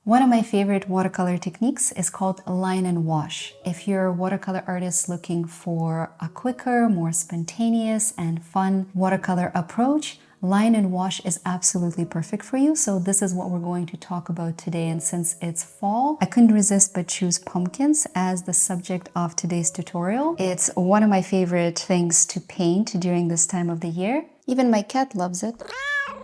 One of my favorite watercolor techniques is called line and wash. If you're a watercolor artist looking for a quicker, more spontaneous and fun watercolor approach, line and wash is absolutely perfect for you. So this is what we're going to talk about today. And since it's fall, I couldn't resist but choose pumpkins as the subject of today's tutorial. It's one of my favorite things to paint during this time of the year. Even my cat loves it.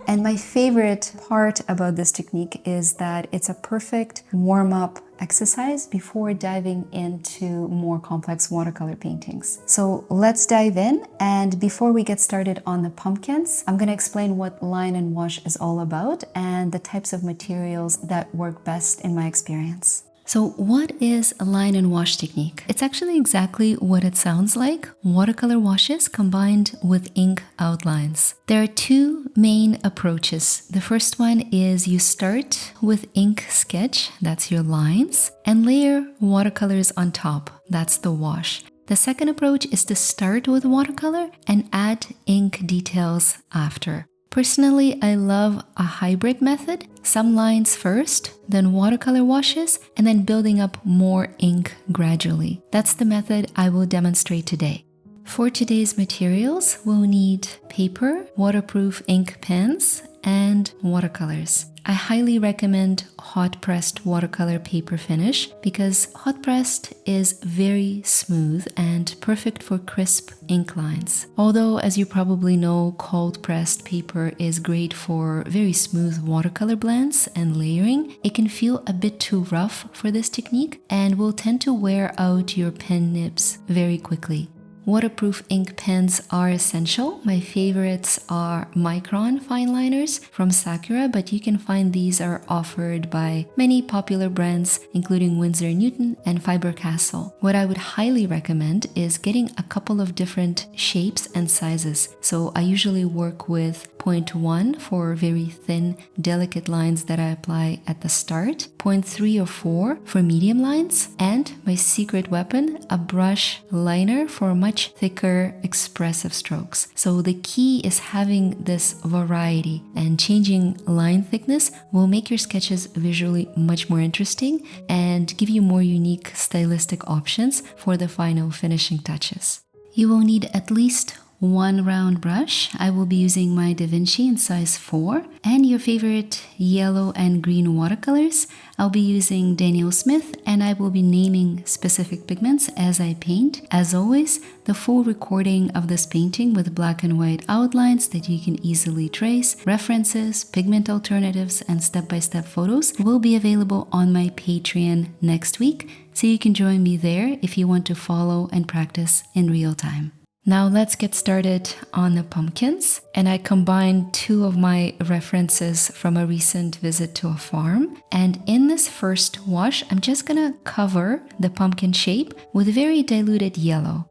And my favorite part about this technique is that it's a perfect warm-up exercise before diving into more complex watercolor paintings. So let's dive in. And before we get started on the pumpkins, I'm going to explain what line and wash is all about and the types of materials that work best in my experience. So what is a line and wash technique? It's actually exactly what it sounds like, watercolor washes combined with ink outlines. There are two main approaches. The first one is you start with ink sketch, that's your lines, and layer watercolors on top, that's the wash. The second approach is to start with watercolor and add ink details after. Personally, I love a hybrid method, some lines first, then watercolor washes, and then building up more ink gradually. That's the method I will demonstrate today. For today's materials, we'll need paper, waterproof ink pens, and watercolors. I highly recommend hot-pressed watercolor paper finish because hot-pressed is very smooth and perfect for crisp ink lines. Although, as you probably know, cold-pressed paper is great for very smooth watercolor blends and layering, it can feel a bit too rough for this technique and will tend to wear out your pen nibs very quickly. Waterproof ink pens are essential. My favorites are Micron fine liners from Sakura, but you can find these are offered by many popular brands, including Winsor & Newton and Faber-Castell. What I would highly recommend is getting a couple of different shapes and sizes. So I usually work with 0.1 for very thin, delicate lines that I apply at the start, 0.3 or 4 for medium lines, and my secret weapon, a brush liner for much thicker, expressive strokes. So the key is having this variety, and changing line thickness will make your sketches visually much more interesting and give you more unique stylistic options for the final finishing touches. You will need at least one round brush. I will be using my Da Vinci in size 4 and your favorite yellow and green watercolors. I'll be using Daniel Smith and I will be naming specific pigments as I paint. As always, the full recording of this painting with black and white outlines that you can easily trace, references, pigment alternatives, and step-by-step photos will be available on my Patreon next week, so you can join me there if you want to follow and practice in real time. Now let's get started on the pumpkins, and I combined two of my references from a recent visit to a farm, and in this first wash I'm just gonna cover the pumpkin shape with very diluted yellow.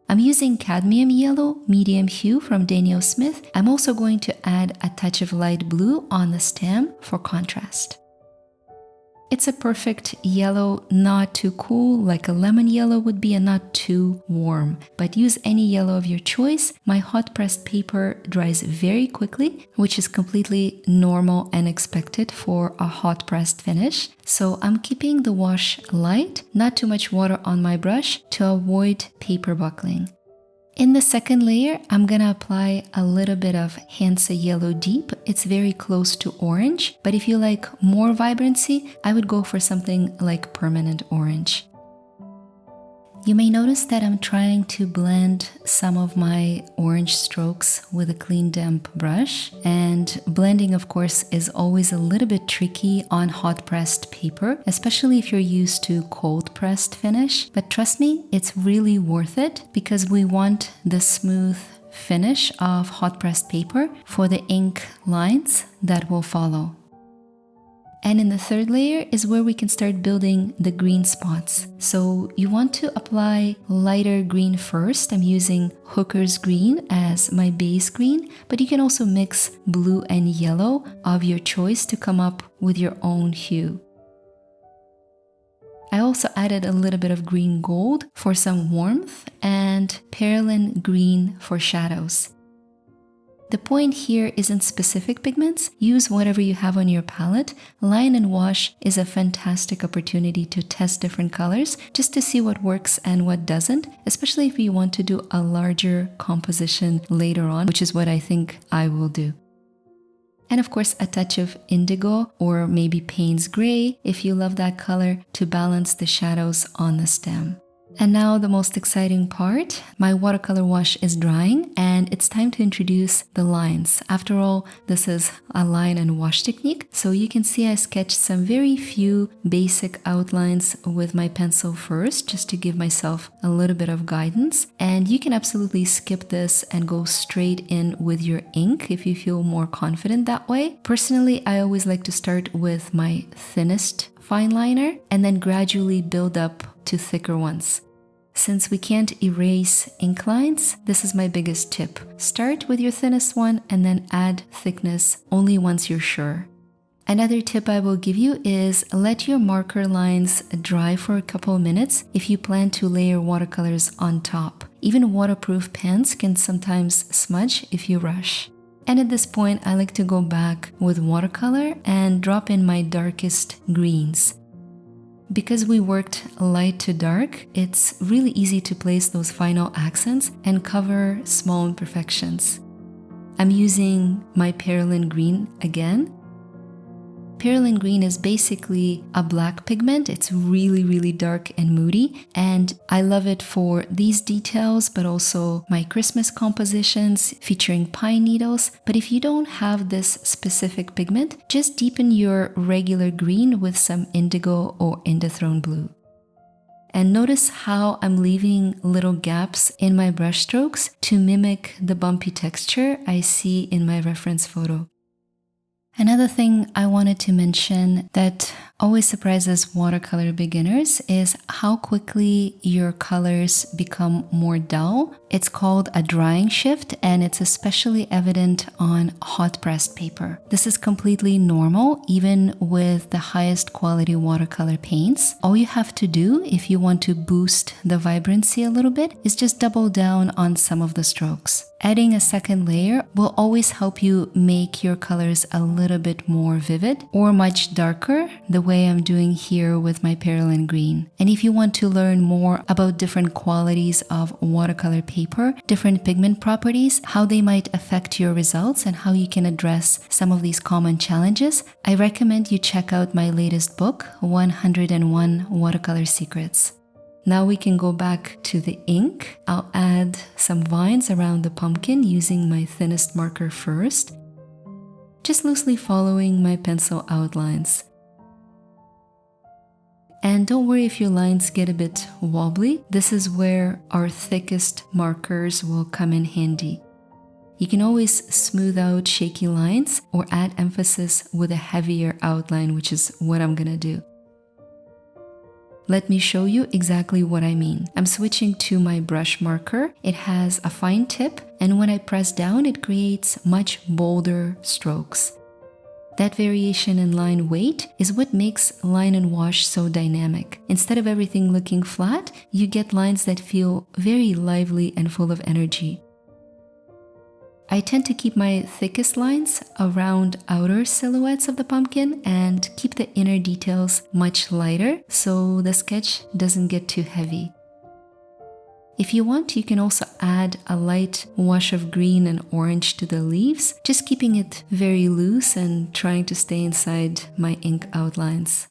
I'm using cadmium yellow medium hue from Daniel Smith. I'm also going to add a touch of light blue on the stem for contrast. It's a perfect yellow, not too cool like a lemon yellow would be, and not too warm, but use any yellow of your choice. My hot pressed paper dries very quickly, which is completely normal and expected for a hot pressed finish. So I'm keeping the wash light, not too much water on my brush to avoid paper buckling. In the second layer, I'm gonna apply a little bit of Hansa Yellow Deep. It's very close to orange, but if you like more vibrancy, I would go for something like Permanent Orange. You may notice that I'm trying to blend some of my orange strokes with a clean damp brush, and blending of course is always a little bit tricky on hot pressed paper, especially if you're used to cold pressed finish, but trust me, it's really worth it because we want the smooth finish of hot pressed paper for the ink lines that will follow. And in the third layer is where we can start building the green spots. So you want to apply lighter green first. I'm using Hooker's Green as my base green, but you can also mix blue and yellow of your choice to come up with your own hue. I also added a little bit of green gold for some warmth and perlin green for shadows. The point here isn't specific pigments. Use whatever you have on your palette. Line and wash is a fantastic opportunity to test different colors just to see what works and what doesn't, especially if you want to do a larger composition later on, which is what I think I will do. And of course, a touch of indigo or maybe Payne's gray if you love that color to balance the shadows on the stem. And now the most exciting part, my watercolor wash is drying and it's time to introduce the lines. After all, this is a line and wash technique, so you can see I sketched some very few basic outlines with my pencil first, just to give myself a little bit of guidance. And you can absolutely skip this and go straight in with your ink if you feel more confident that way. Personally, I always like to start with my thinnest fine liner and then gradually build up to thicker ones. Since we can't erase ink lines, this is my biggest tip. Start with your thinnest one and then add thickness only once you're sure. Another tip I will give you is let your marker lines dry for a couple of minutes if you plan to layer watercolors on top. Even waterproof pens can sometimes smudge if you rush. And at this point, I like to go back with watercolor and drop in my darkest greens. Because we worked light to dark, it's really easy to place those final accents and cover small imperfections. I'm using my Perylene Green again. Perylene Green is basically a black pigment. It's really dark and moody, and I love it for these details, but also my Christmas compositions featuring pine needles. But if you don't have this specific pigment, just deepen your regular green with some indigo or indanthrone blue. And notice how I'm leaving little gaps in my brush strokes to mimic the bumpy texture I see in my reference photo. Another thing I wanted to mention that always surprises watercolor beginners is how quickly your colors become more dull. It's called a drying shift, and it's especially evident on hot pressed paper. This is completely normal, even with the highest quality watercolor paints. All you have to do if you want to boost the vibrancy a little bit is just double down on some of the strokes. Adding a second layer will always help you make your colors a little bit more vivid or much darker, the way I'm doing here with my Perylene Green. And if you want to learn more about different qualities of watercolor paper, different pigment properties, how they might affect your results, and how you can address some of these common challenges, I recommend you check out my latest book, 101 Watercolor Secrets. Now we can go back to the ink. I'll add some vines around the pumpkin using my thinnest marker first, just loosely following my pencil outlines. And don't worry if your lines get a bit wobbly. This is where our thickest markers will come in handy. You can always smooth out shaky lines or add emphasis with a heavier outline, which is what I'm gonna do. Let me show you exactly what I mean. I'm switching to my brush marker. It has a fine tip, and when I press down, it creates much bolder strokes. That variation in line weight is what makes line and wash so dynamic. Instead of everything looking flat, you get lines that feel very lively and full of energy. I tend to keep my thickest lines around outer silhouettes of the pumpkin and keep the inner details much lighter so the sketch doesn't get too heavy. If you want, you can also add a light wash of green and orange to the leaves, just keeping it very loose and trying to stay inside my ink outlines.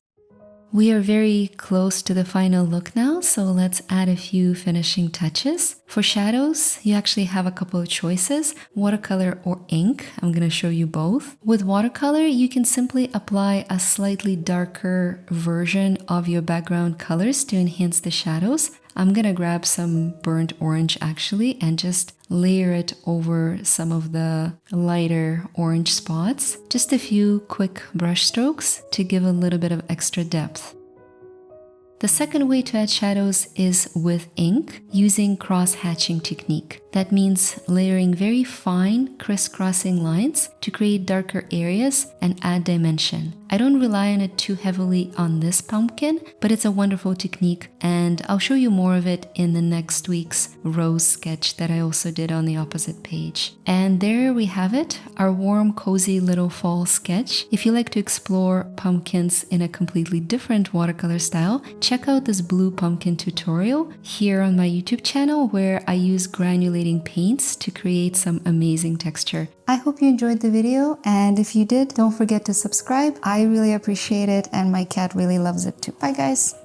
We are very close to the final look now, so let's add a few finishing touches. For shadows, you actually have a couple of choices, watercolor or ink. I'm going to show you both. With watercolor, you can simply apply a slightly darker version of your background colors to enhance the shadows. I'm going to grab some burnt orange actually and just layer it over some of the lighter orange spots. Just a few quick brush strokes to give a little bit of extra depth. The second way to add shadows is with ink using cross-hatching technique. That means layering very fine, crisscrossing lines to create darker areas and add dimension. I don't rely on it too heavily on this pumpkin, but it's a wonderful technique, and I'll show you more of it in the next week's rose sketch that I also did on the opposite page. And there we have it, our warm, cozy little fall sketch. If you like to explore pumpkins in a completely different watercolor style, check out this blue pumpkin tutorial here on my YouTube channel where I use granulating paints to create some amazing texture. I hope you enjoyed the video, and if you did, don't forget to subscribe. I really appreciate it, and my cat really loves it too. Bye guys!